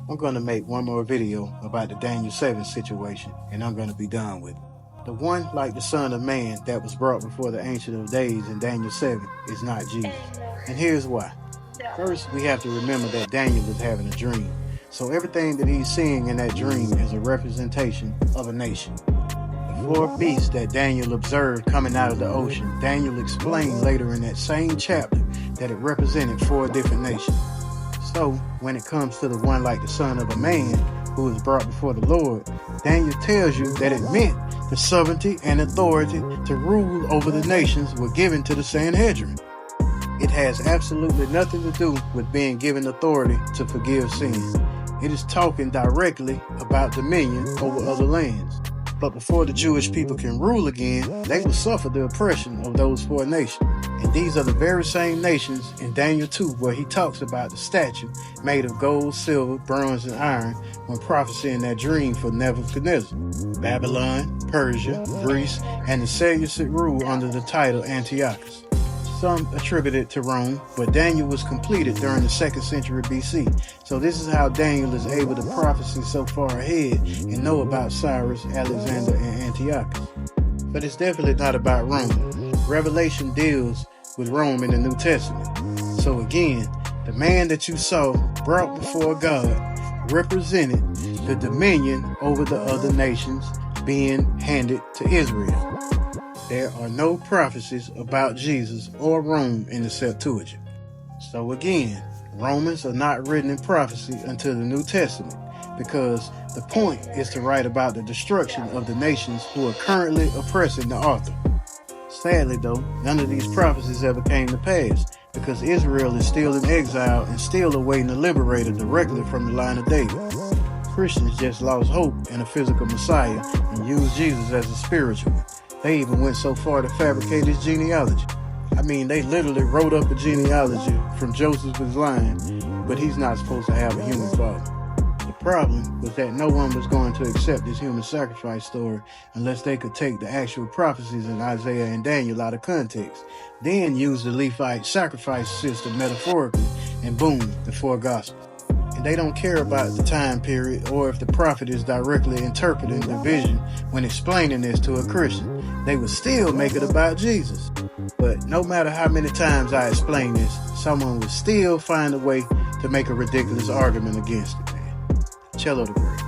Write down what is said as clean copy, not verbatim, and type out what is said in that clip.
I'm going to make one more video about the Daniel 7 situation, and I'm going to be done with it. The one like the Son of Man that was brought before the Ancient of Days in Daniel 7 is not Jesus. And here's why. First, we have to remember that Daniel is having a dream. So everything that he's seeing in that dream is a representation of a nation. The four beasts that Daniel observed coming out of the ocean, Daniel explained later in that same chapter that it represented four different nations. So, when it comes to the one like the Son of a Man who is brought before the Lord, Daniel tells you that it meant the sovereignty and authority to rule over the nations were given to the Sanhedrin. It has absolutely nothing to do with being given authority to forgive sin. It is talking directly about dominion over other lands. But before the Jewish people can rule again, they will suffer the oppression of those four nations. And these are the very same nations in Daniel 2 where he talks about the statue made of gold, silver, bronze, and iron when prophesying that dream for Nebuchadnezzar. Babylon, Persia, Greece, and the Seleucid rule under the title Antiochus. Some attribute it to Rome, but Daniel was completed during the 2nd century BC. So this is how Daniel is able to prophesy so far ahead and know about Cyrus, Alexander, and Antiochus. But it's definitely not about Rome. Revelation deals with Rome in the New Testament. So again, the man that you saw brought before God represented the dominion over the other nations being handed to Israel. There are no prophecies about Jesus or Rome in the Septuagint. So again, Romans are not written in prophecy until the New Testament, because the point is to write about the destruction of the nations who are currently oppressing the author. Sadly though, none of these prophecies ever came to pass, because Israel is still in exile and still awaiting a liberator directly from the line of David. Christians just lost hope in a physical Messiah and used Jesus as a spiritual one. They even went so far to fabricate his genealogy. I mean, they literally wrote up a genealogy from Joseph's line, but he's not supposed to have a human father. The problem was that no one was going to accept this human sacrifice story unless they could take the actual prophecies in Isaiah and Daniel out of context, then use the Levite sacrifice system metaphorically, and boom, the four gospels. And they don't care about the time period or if the prophet is directly interpreting the vision when explaining this to a Christian. They would still make it about Jesus. But no matter how many times I explain this, someone would still find a way to make a ridiculous argument against it, man. Cello the Great.